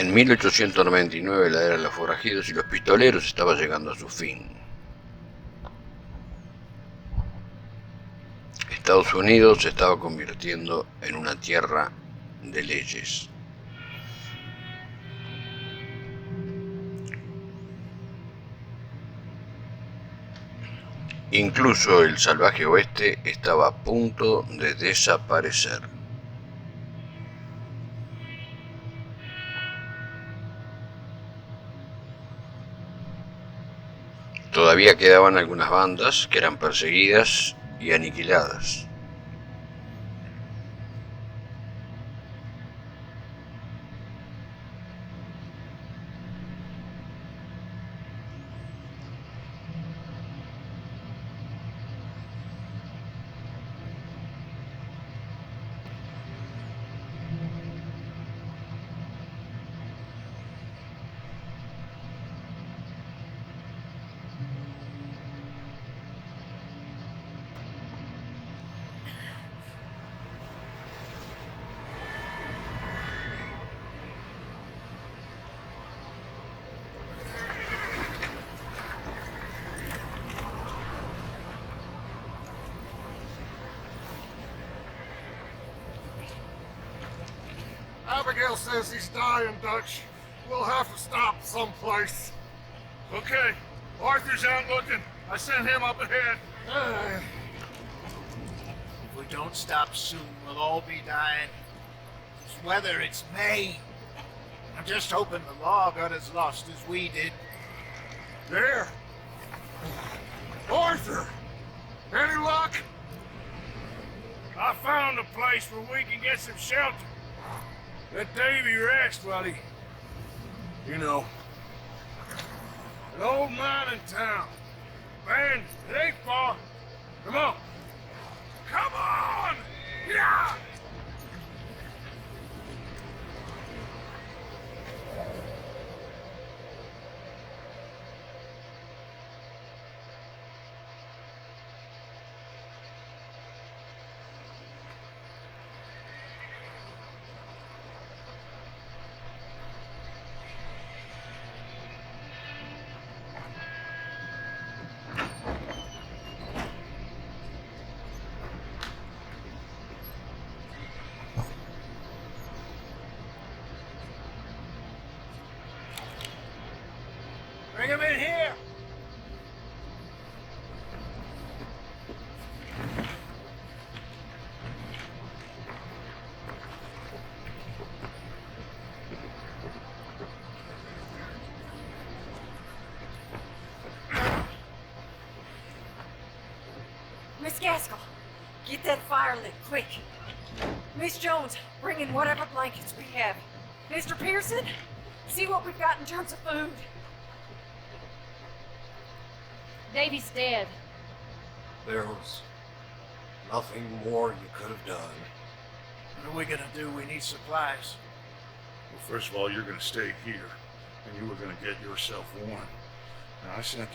En 1899 la era de los forajidos y los pistoleros estaba llegando a su fin. Estados Unidos se estaba convirtiendo en una tierra de leyes. Incluso el salvaje oeste estaba a punto de desaparecer. Todavía quedaban algunas bandas que eran perseguidas y aniquiladas. Abigail says he's dying, Dutch. We'll have to stop someplace. Okay. Arthur's out looking. I sent him up ahead. If we don't stop soon, we'll all be dying. It's weather, it's May. I'm just hoping the law got as lost as we did. There. Arthur! Any luck? I found a place where we can get some shelter. Let Davy rest while he... You know. An old mining town. Man, it ain't far. Come on. Come on! Yeah! Bring him in here! Miss Gaskell, get that fire lit, quick. Miss Jones, bring in whatever blankets we have. Mr. Pearson, see what we've got in terms of food. Davy's dead. There was nothing more you could have done. What are we gonna do? We need supplies. Well, first of all, you're gonna stay here, and you were gonna get yourself warm. Now, I sent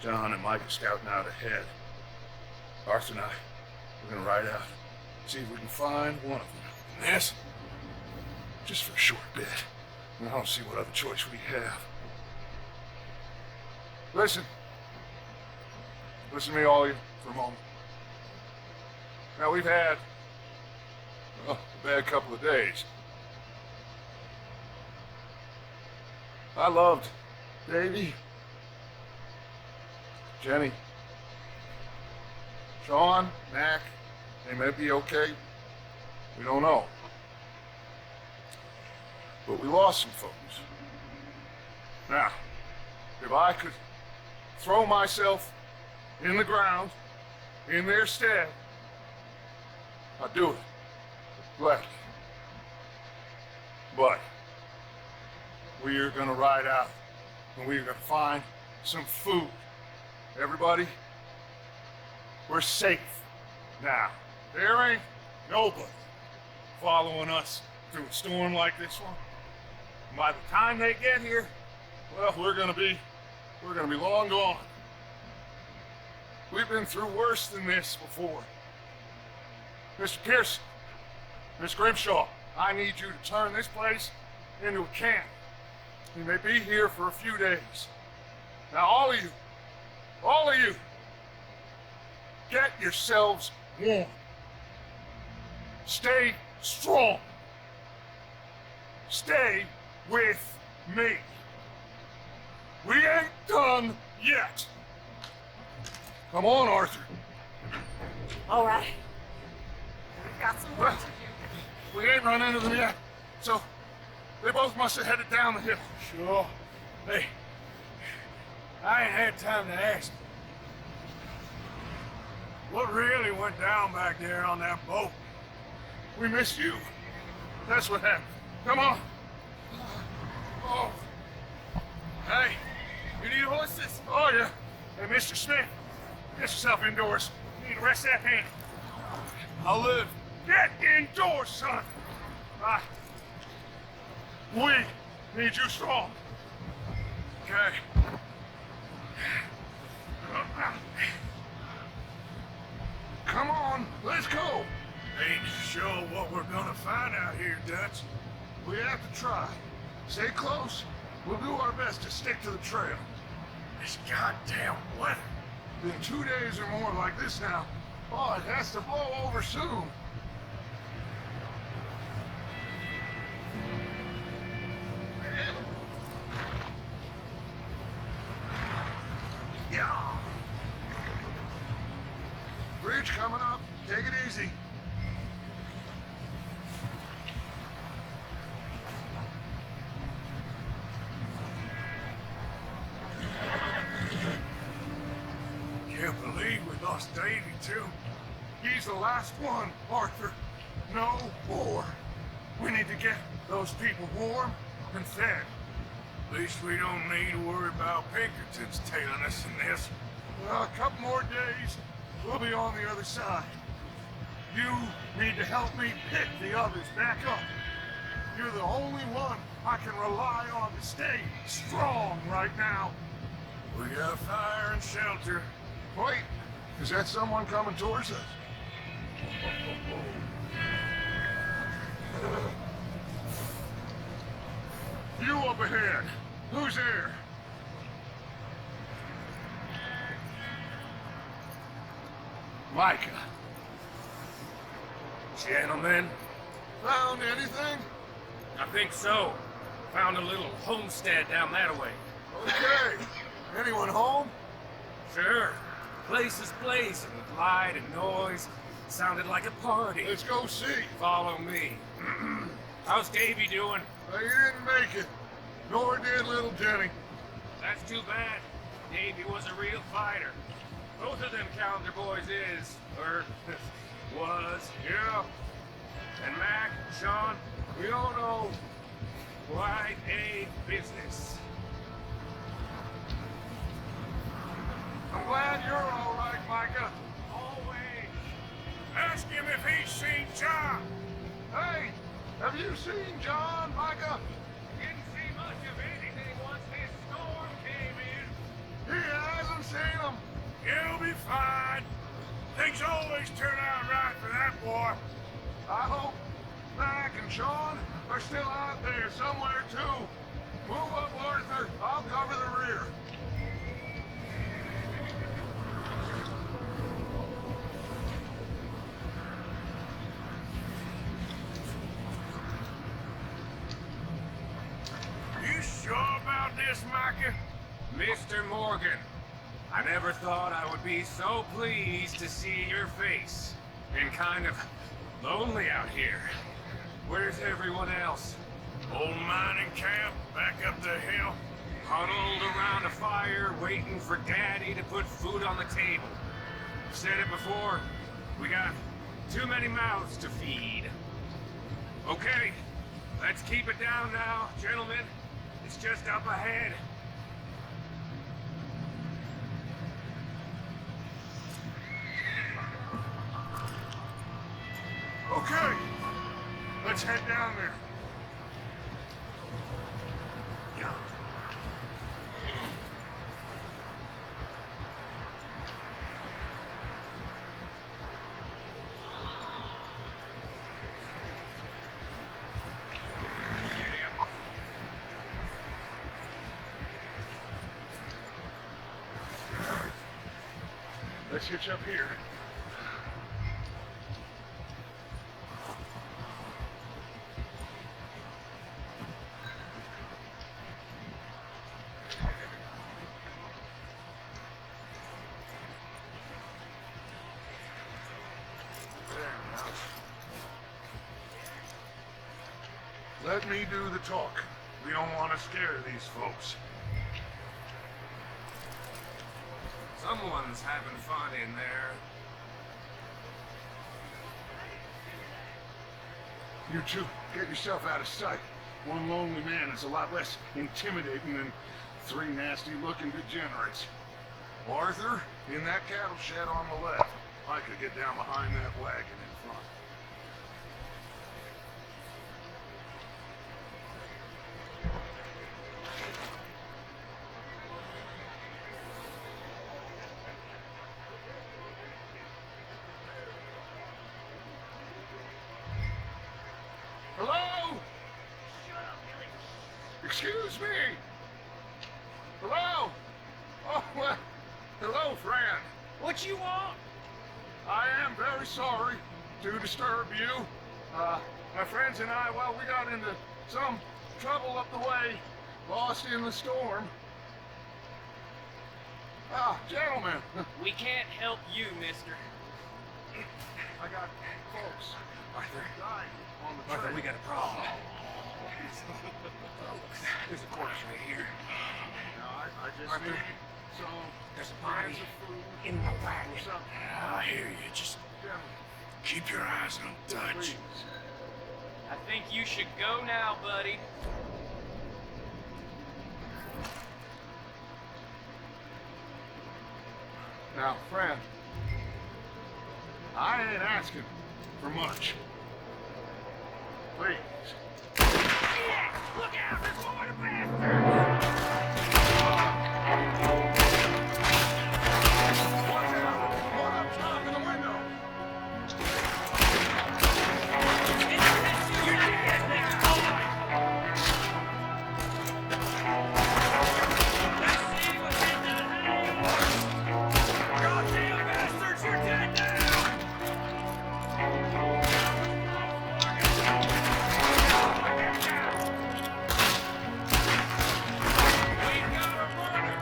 John and Micah scouting out ahead. Arthur and I, we're gonna ride out, see if we can find one of them. And this, just for a short bit. I don't see what other choice we have. Listen. Listen to me, all of you, for a moment. Now, we've had, well, a bad couple of days. I loved Davy, Jenny, Sean, Mac. They may be okay. We don't know. But we lost some folks. Now, if I could throw myself in the ground, in their stead, I'd do it, gladly. But we are gonna ride out, and we are gonna find some food. Everybody, we're safe now. There ain't nobody following us through a storm like this one. And by the time they get here, well, we're gonna be long gone. We've been through worse than this before. Mr. Pearson, Miss Grimshaw, I need you to turn this place into a camp. We may be here for a few days. Now, all of you, get yourselves warm. Stay strong. Stay with me. We ain't done yet. Come on, Arthur. All right. We've got some work to do. We ain't run into them yet, so they both must have headed down the hill. Sure. Hey, I ain't had time to ask. What really went down back there on that boat? We missed you. That's what happened. Come on. Oh. Hey, you need horses? Oh, yeah. Hey, Mr. Smith, get yourself indoors. You need to rest that hand. I'll live. Get indoors, son. We need you strong. Okay. Come on, let's go. Ain't sure what we're gonna find out here, Dutch. We have to try. Stay close. We'll do our best to stick to the trail. This goddamn weather. Been 2 days or more like this now. Oh, it has to blow over soon. Yeah. Bridge coming up. Take it easy. Can't believe we lost Davy, too. He's the last one, Arthur. No more. We need to get those people warm and fed. At least we don't need to worry about Pinkertons tailing us in this. Well, a couple more days, we'll be on the other side. You need to help me pick the others back up. You're the only one I can rely on to stay strong right now. We got fire and shelter. Wait, is that someone coming towards us? You up ahead. Who's there? Micah. Gentlemen, Found anything? I think so. Found a little homestead down that way. Okay. Anyone home? Sure. Place is blazing with light and noise. Sounded like a party. Let's go see. Follow me. How's Davy doing? He didn't make it. Nor did little Jenny. That's too bad. Davy was a real fighter. Both of them calendar boys is, or was. Yeah. And Mac, Sean, we all know quite a business. I'm glad you're all right, Micah. Always. Ask him if he's seen John. Hey, have you seen John, Micah? Didn't see much of anything once this storm came in. He hasn't seen him. He'll be fine. Things always turn out right for that boy. I hope Mac and Sean are still out there somewhere, too. Move up, Arthur. I'll cover the rear. You sure about this, Micah? Mr. Morgan, I never thought I would be so pleased to see your face. Been kind of lonely out here. Where's everyone else? Old mining camp back up the hill. Huddled around a fire, waiting for Daddy to put food on the table. Said it before, we got too many mouths to feed. Okay, let's keep it down now, gentlemen. It's just up ahead. Okay, let's head down there. Let's hitch up here. Let me do the talk. We don't want to scare these folks. Someone's having fun in there. You two, get yourself out of sight. One lonely man is a lot less intimidating than three nasty-looking degenerates. Arthur, in that cattle shed on the left. I could get down behind that wagon in front. Hello? Excuse me? Hello? Oh, well, hello, friend. What you want? I am very sorry to disturb you. My friends and I, well, we got into some trouble up the way, lost in the storm. Ah, gentlemen, We can't help you, mister. I got folks Arthur, dying on the Arthur, trail. we got a problem. There's a corpse right here. Now, I just Arthur, need some there's a body cans of food in the or wagon. something. I hear you. Just Gentlemen, keep your eyes on Dutch. please. I think you should go now, buddy. Now, friend, I ain't asking for much. Please. Look out! There's more to bastard! Watch out! One up top in the window! You're dead now! Let's see what's in that hay! Goddamn bastards! You're dead now! We've got a murder!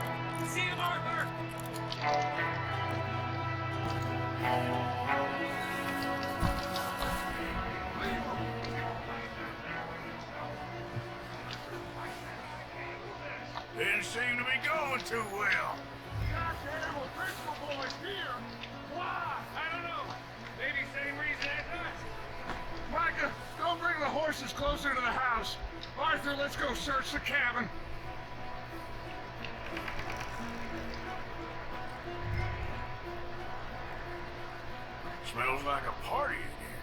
See him, Arthur! Didn't seem to be going too well. Goddamn, a principal boy's here! Why? I don't know. Maybe same reason as us. Micah, don't bring the horses closer to the house. Arthur, let's go search the cabin. Smells like a party in here.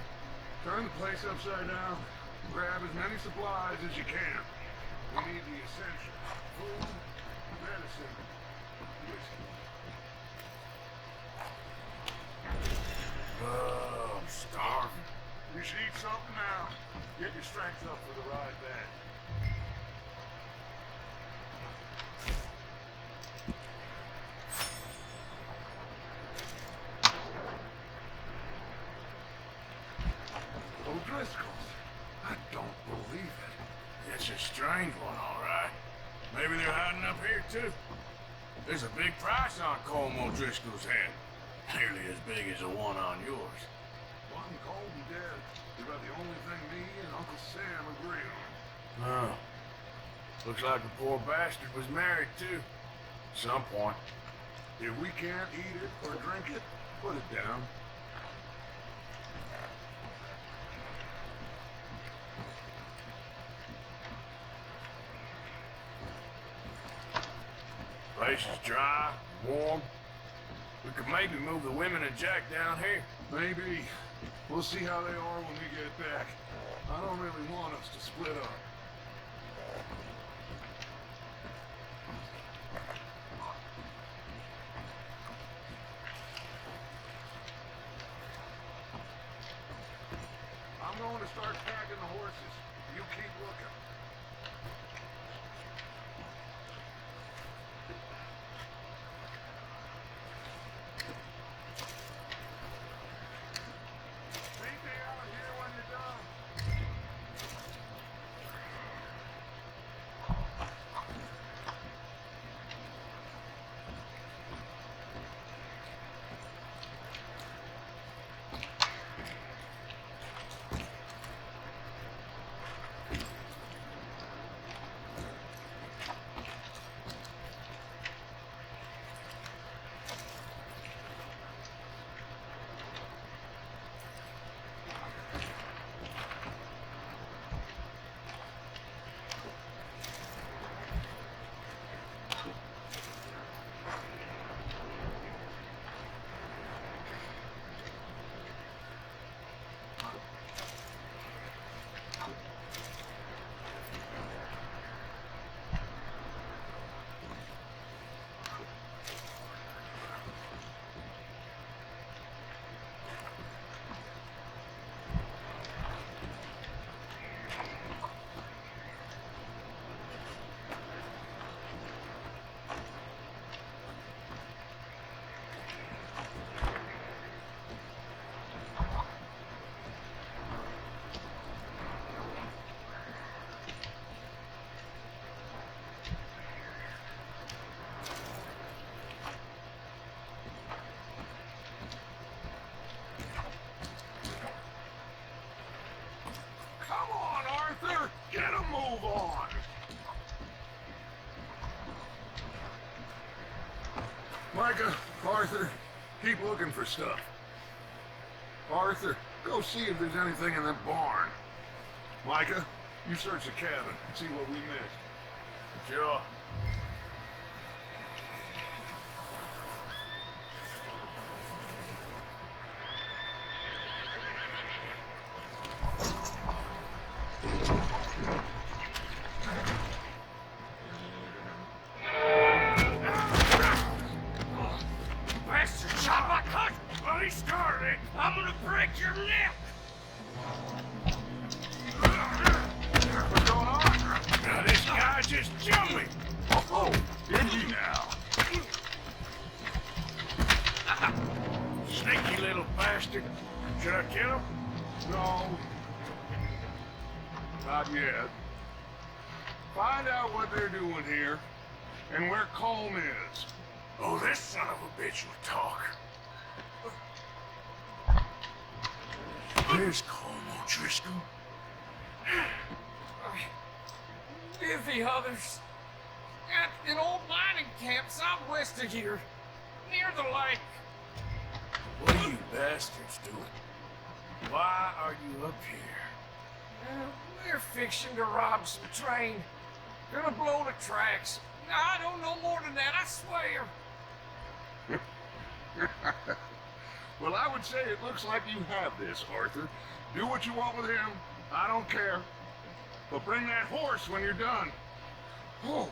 Turn the place upside down. Grab as many supplies as you can. We need the essential. Food, medicine, whiskey. Oh, I'm starving. You should eat something now. Get your strength up for the ride back. O'Driscoll's. I don't believe it. It's a strange one, all right. Maybe they're hiding up here, too. There's a big price on Colm O'Driscoll's head. Nearly as big as the one on yours. One cold and dead is about the only thing me and Uncle Sam agree on. Oh. Looks like the poor bastard was married, too. At some point. If we can't eat it or drink it, put it down. Place is dry, warm. We could maybe move the women and Jack down here. Maybe. We'll see how they are when we get back. I don't really want us to split up. I'm going to start packing the horses. You keep looking. Micah, Arthur, keep looking for stuff. Arthur, go see if there's anything in that barn. Micah, you search the cabin and see what we missed. Sure. Bastard shot my cut! Well, he started it. I'm gonna break your neck! What's going on? Now this guy just jumped me. Oh, did he now? Sneaky little bastard. Should I kill him? No. Not yet. Find out what they're doing here and where Colm is. Oh, this son of a bitch will talk. Where's Colm O'Driscoll? With the others. At an old mining camp southwest of here. Near the lake. What are you bastards doing? Why are you up here? We're fixing to rob some train. Gonna blow the tracks. I don't know more than that, I swear. Well, I would say it looks like you have this, Arthur. Do what you want with him. I don't care. But bring that horse when you're done. Oh.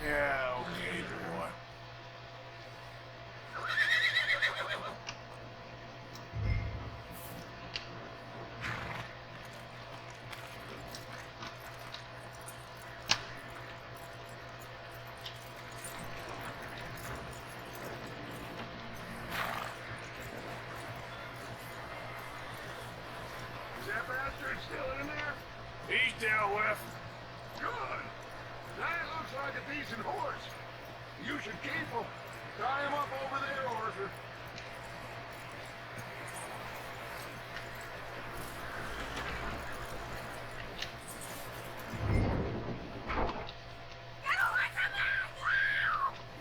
Yeah, okay, boy. Is that bastard still in there? He's dealt with. Good. That looks like a decent horse. You should keep him. Tie him up over there, Arthur.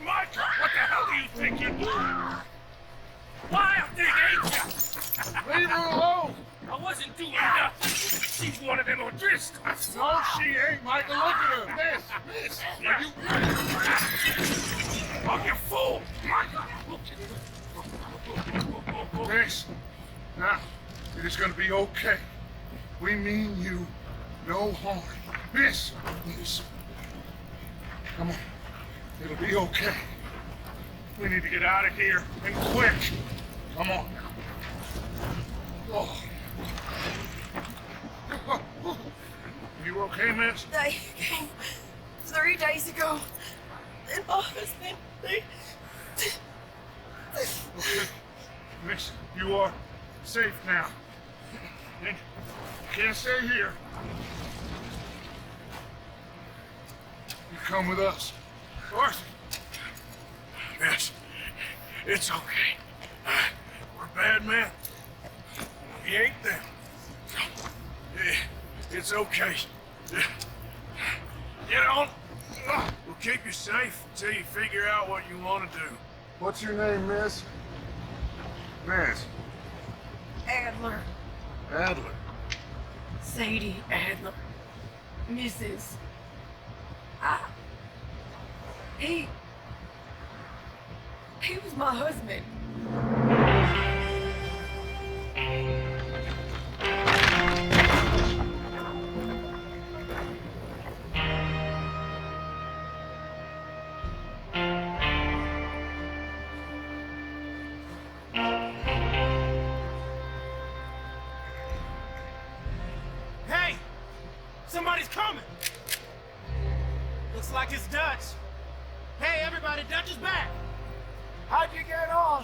Micah, what the hell do you think you're doing? Wild thing, ain't ya? Leave her alone. I wasn't doing nothing. She's one of them O'Driscolls. No, she ain't, Michael. Look at her. Miss. Are you... Oh, you fool! Miss. Now, it is going to be okay. We mean you no harm. Miss. Come on. It'll be okay. We need to get out of here, and quick. Come on now. Oh. You okay, miss? They came 3 days ago. And my husband, they... Okay. Miss, you are safe now. You can't stay here. You come with us. Arthur. Yes, it's okay. We're bad men. We ain't them. It's okay. Get on. We'll keep you safe until you figure out what you want to do. What's your name, miss? Miss. Adler. Adler. Sadie Adler. Mrs. He was my husband. Looks like it's Dutch. Hey, everybody, Dutch is back. How'd you get on?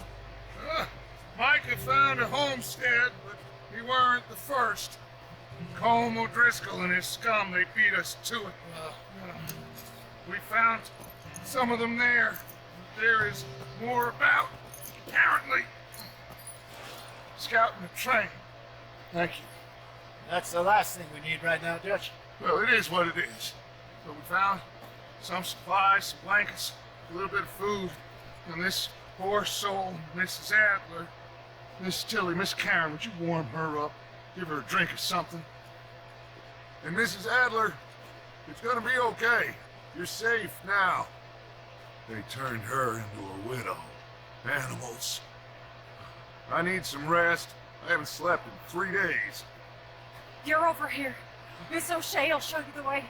Micah found a homestead, but we weren't the first. Colm O'Driscoll and his scum, they beat us to it. We found some of them there. There is more about, apparently. Scouting the train. Thank you. That's the last thing we need right now, Dutch. Well, it is what it is. But we found some supplies, some blankets, a little bit of food, and this poor soul, Mrs. Adler, Miss Tilly, Miss Karen, would you warm her up? Give her a drink or something? And Mrs. Adler, it's gonna be okay. You're safe now. They turned her into a widow. Animals. I need some rest. I haven't slept in 3 days. You're over here. Miss O'Shea will show you the way.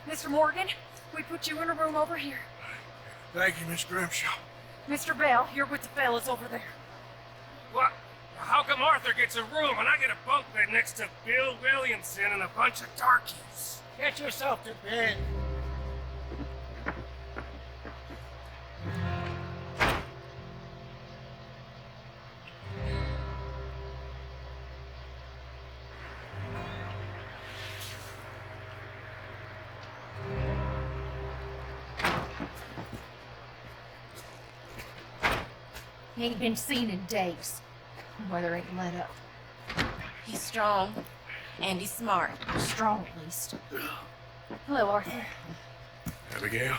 Mr. Morgan, we put you in a room over here. Thank you, Miss Grimshaw. Mr. Bell, you're with the fellas over there. What? How come Arthur gets a room and I get a bunk bed next to Bill Williamson and a bunch of darkies? Get yourself to bed. He ain't been seen in days. Weather ain't let up. He's strong, and he's smart. Strong, at least. Hello, Arthur. Abigail?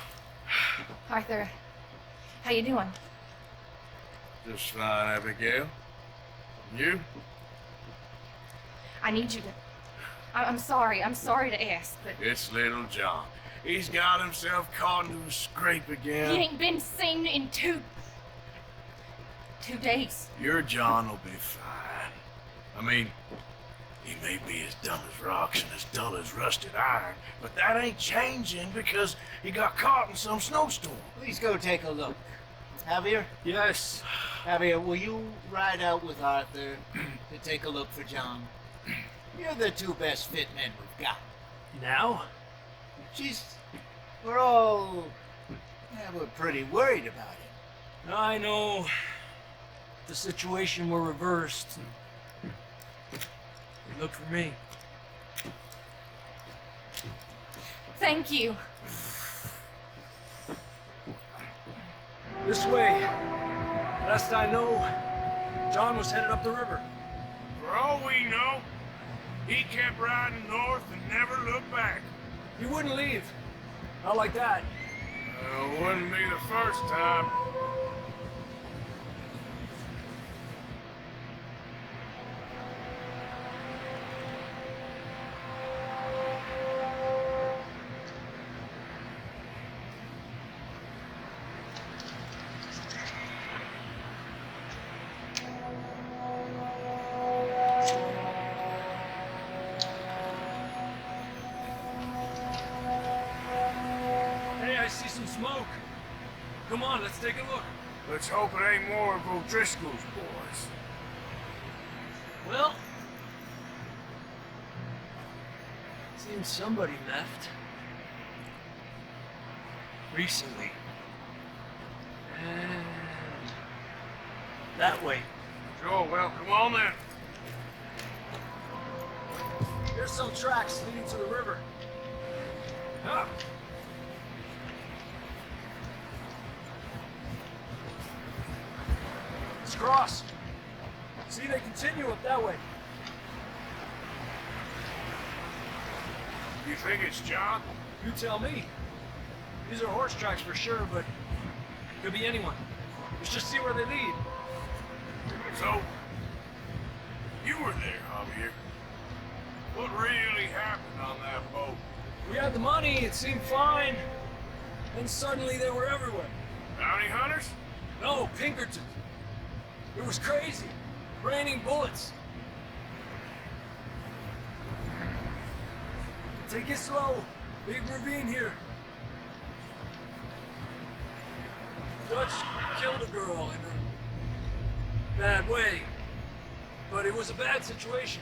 Arthur, how you doing? Just fine, Abigail. And you? I need you to... I'm sorry to ask, but... It's little John. He's got himself caught into a scrape again. He ain't been seen in 2 days. Your John will be fine. I mean, he may be as dumb as rocks and as dull as rusted iron, but that ain't changing because he got caught in some snowstorm. Please go take a look. Javier? Yes. Javier, will you ride out with Arthur to take a look for John? You're the 2 best fit men we've got. Now? We're pretty worried about it. I know the situation were reversed. Look for me. Thank you. This way. Last I know, John was headed up the river. For all we know, he kept riding north and never looked back. He wouldn't leave. Not like that. Wouldn't be the first time. Smoke. Come on, let's take a look. Let's hope it ain't more of O'Driscoll's boys. Well, seems somebody left. Recently. And that way. Sure, well, come on then. Here's some tracks leading to the river. Huh. Cross. See, they continue up that way. You think it's John? You tell me. These are horse tracks for sure, but could be anyone. Let's just see where they lead. So, you were there, Javier. What really happened on that boat? We had the money, it seemed fine. Then suddenly they were everywhere. Bounty hunters? No, Pinkerton. It was crazy. Raining bullets. Take it slow. Big ravine here. Dutch killed a girl in a bad way. But it was a bad situation.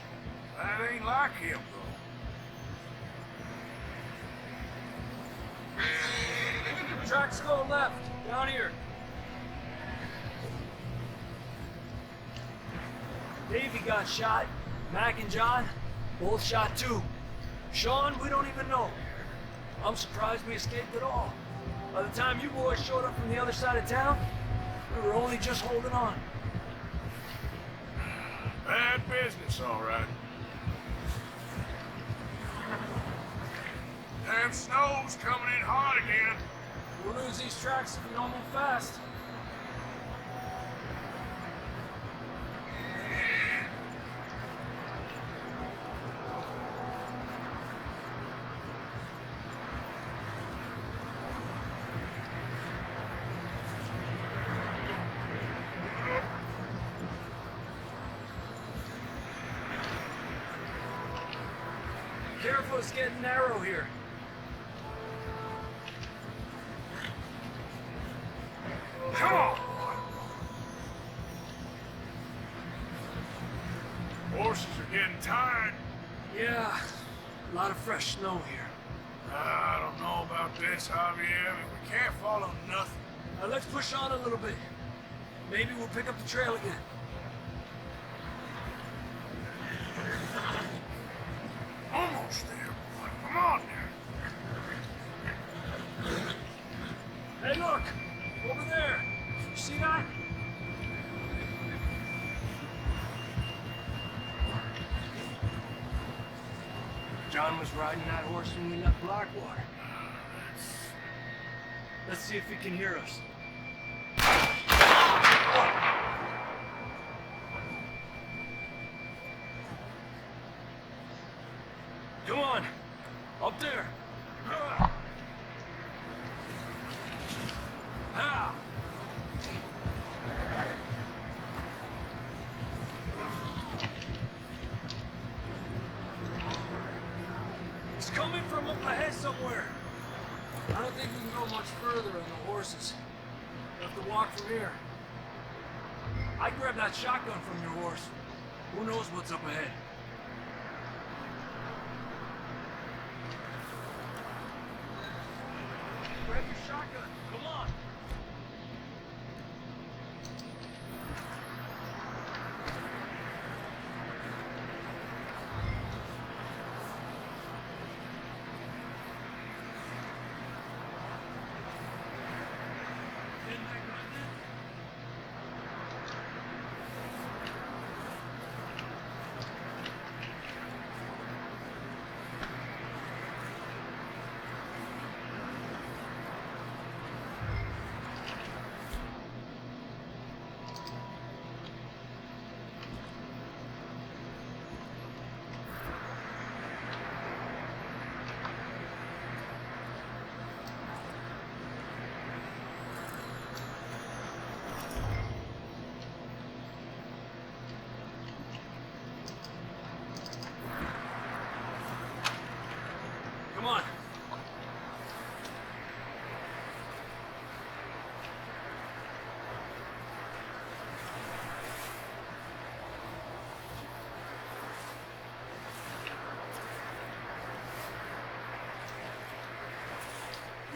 That ain't like him, though. Tracks go left, down here. Davey got shot. Mac and John, both shot too. Sean, we don't even know. I'm surprised we escaped at all. By the time you boys showed up from the other side of town, we were only just holding on. Bad business, all right. Damn snow's coming in hard again. We'll lose these tracks if we don't move fast. Careful, it's getting narrow here. Come on! Horses are getting tired. Yeah, a lot of fresh snow here. I don't know about this, Javier. We can't follow nothing. Let's push on a little bit. Maybe we'll pick up the trail again. Almost there, boy. Come on now. Hey, look! Over there! You see that? John was riding that horse when we left Blackwater. Let's see if he can hear us. Come on! Up there! Ah! It's coming from up ahead somewhere. I don't think we can go much further on the horses. We'll have to walk from here. I grabbed that shotgun from your horse. Who knows what's up ahead? Grab your shotgun. Come on. Come on.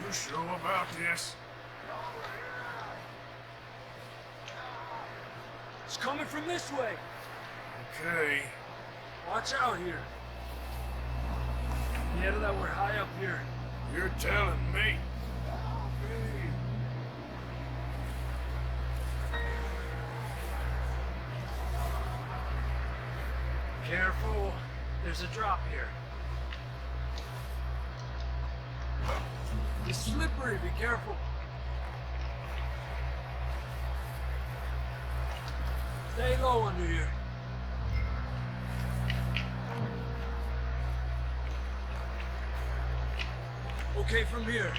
You sure about this? It's coming from this way. Okay. Watch out here. Yeah, that we're high up here. You're telling me. Careful. There's a drop here. It's slippery. Be careful. Stay low under here. Okay, from here.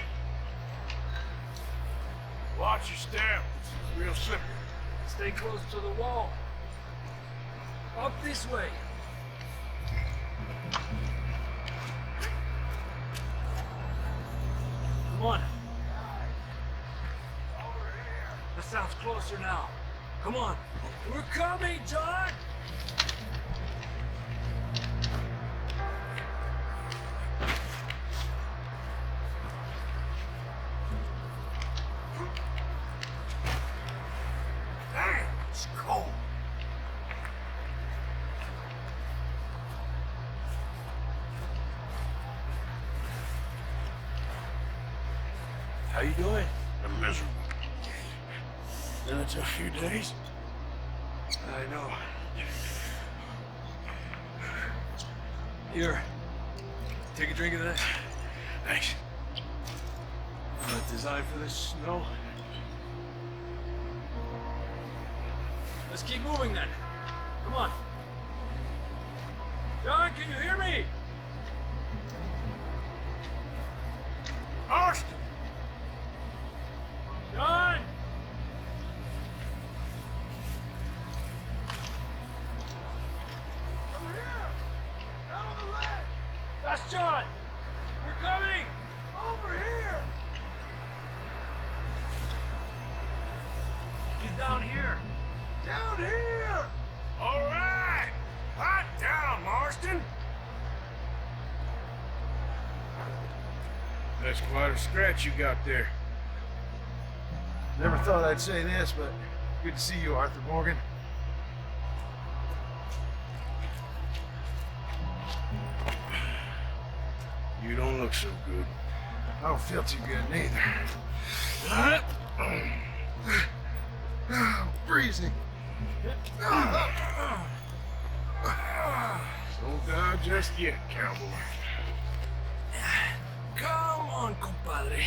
Watch your step. It's real slippery. Stay close to the wall. Up this way. Come on. That sounds closer now. Come on. We're coming, John! How you doing? I'm miserable. Been a tough few days. I know. Here. Take a drink of that. Thanks. Not designed for this snow. Let's keep moving then. Come on. John, can you hear me? Austin! John! Over here! Down on the left! That's John! We're coming! Over here! He's down here. Down here! All right! Hot down, Marston! That's quite a scratch you got there. Never thought I'd say this, but good to see you, Arthur Morgan. You don't look so good. I don't feel too good neither. Freezing. Don't die just yet, cowboy. Come on, compadre.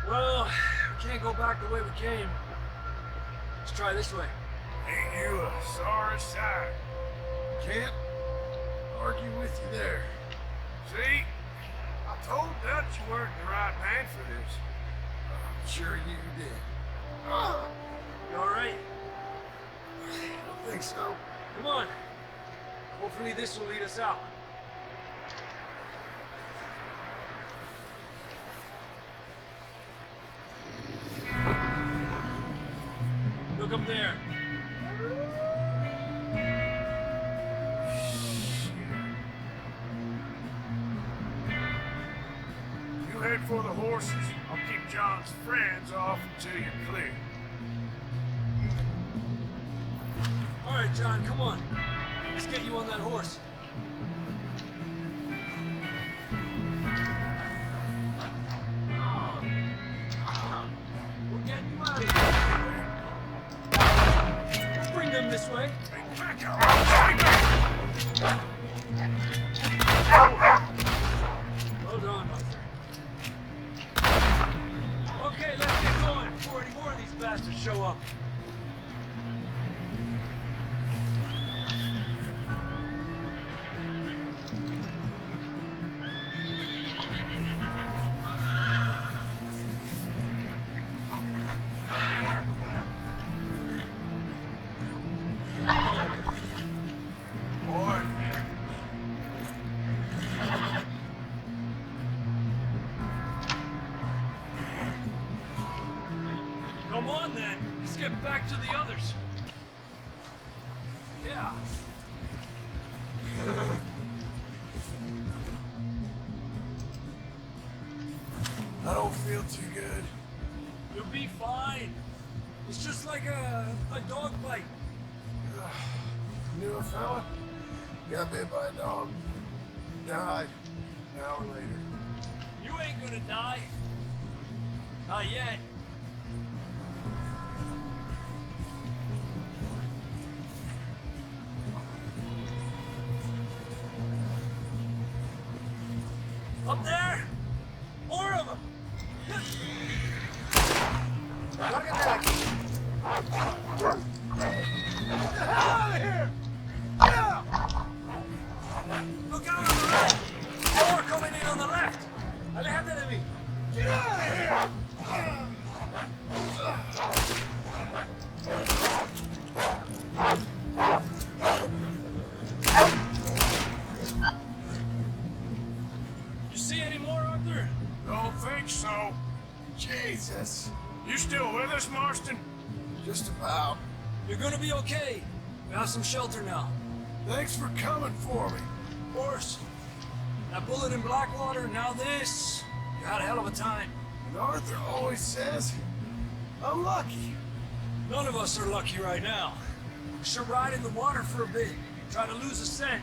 Well, we can't go back the way we came. Let's try this way. Ain't you a sorry sight? Can't argue with you there. See? I told Dutch you weren't the right man for this. I'm sure you did. You all right? I don't think so. Come on. Hopefully this will lead us out. Look up there. You head for the horses. I'll keep John's friends off until you're clear. All right, John, come on. Let's get you on that horse. We're getting you out of here. Let's bring them this way. Back out. Hold on, my friend. Okay, let's get going before any more of these bastards show up. Come on then, let's get back to the others. Yeah. I don't feel too good. You'll be fine. It's just like a dog bite. Knew a fella? Got bit by a dog. Died an hour later. You ain't gonna die. Not yet. Up there! More of them! Look at that! Get the hell out of here! Yeah! Look out on the right! More coming in on the left! Aléjate de mí! Get out of here! You see any more, Arthur? Don't think so. Jesus! You still with us, Marston? Just about. You're gonna be okay. We have some shelter now. Thanks for coming for me. Of course. That bullet in Blackwater, now this. You had a hell of a time. And Arthur always says, I'm lucky. None of us are lucky right now. We should ride in the water for a bit. Try to lose a scent.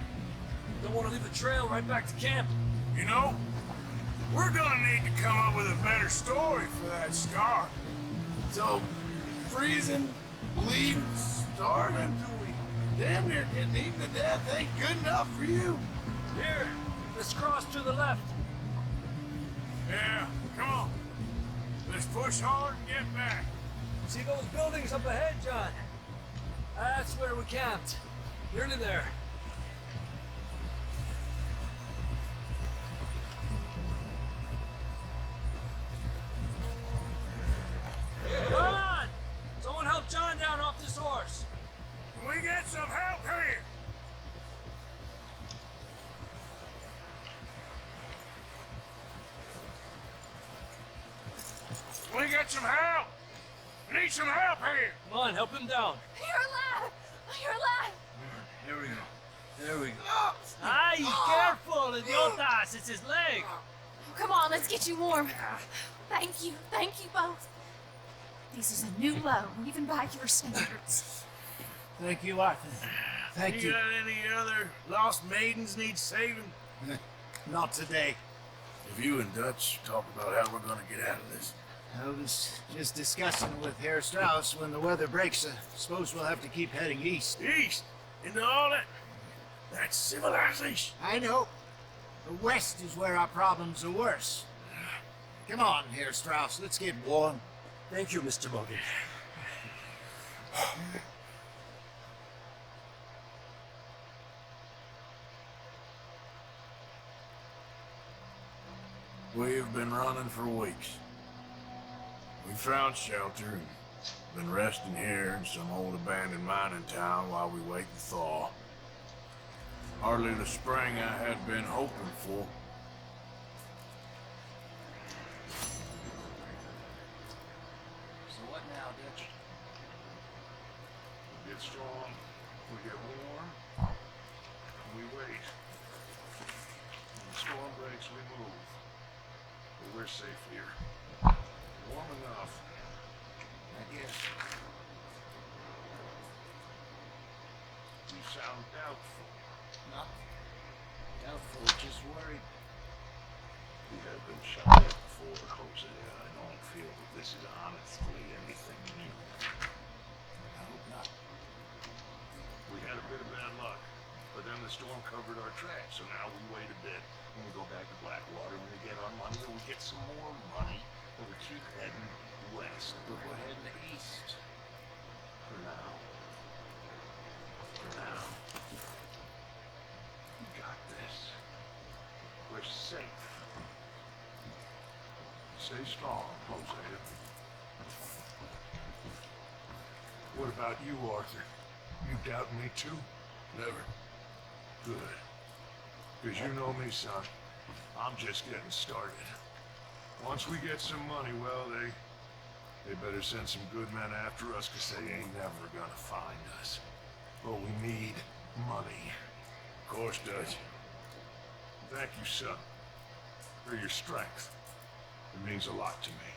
want to leave a trail right back to camp. You know, we're gonna need to come up with a better story for that scar. So, freezing, bleeding, starving, damn near getting eaten to death ain't good enough for you. Here, let's cross to the left. Yeah, come on. Let's push hard and get back. See those buildings up ahead, John? That's where we camped. Nearly there. Come on! Someone help John down off this horse. Can we get some help here? Can we get some help? We need some help here. Come on, help him down. You're alive! You're alive! Here we go. There we go. Ay, careful, idiotas! It's his leg. Come on, let's get you warm. Thank you both. This is a new low, even by your standards. Thank you, Arthur. Thank you. got any other lost maidens need saving? Not today. If you and Dutch talk about how we're gonna get out of this. I was just discussing with Herr Strauss when the weather breaks. I suppose we'll have to keep heading east. East? Into all that? That's civilization. I know. The west is where our problems are worse. Come on, Herr Strauss, let's get warm. Thank you, Mr. Morgan. We've been running for weeks. We found shelter and been resting here in some old abandoned mining town while we wait to thaw. Hardly the spring I had been hoping for. So what now, Dutch? We get strong, we get warm, and we wait. When the storm breaks, we move. But we're safe here. Warm enough. I guess. You sound doubtful. Not doubtful, just worried. We have been shot at before, Jose. I don't feel that this is honestly anything new. I hope not. We had a bit of bad luck, but then the storm covered our tracks, so now we wait a bit, and we go back to Blackwater, and we get our money, and we get some more money, and we keep heading west. But we're heading east. For now. For now. We got this. We're safe. Stay strong, Hosea. What about you, Arthur? You doubt me too? Never. Good. Because you know me, son. I'm just getting started. Once we get some money, well, they better send some good men after us, because they ain't never gonna find us. But we need money. Of course, Dutch. Thank you, son, for your strength. It means a lot to me.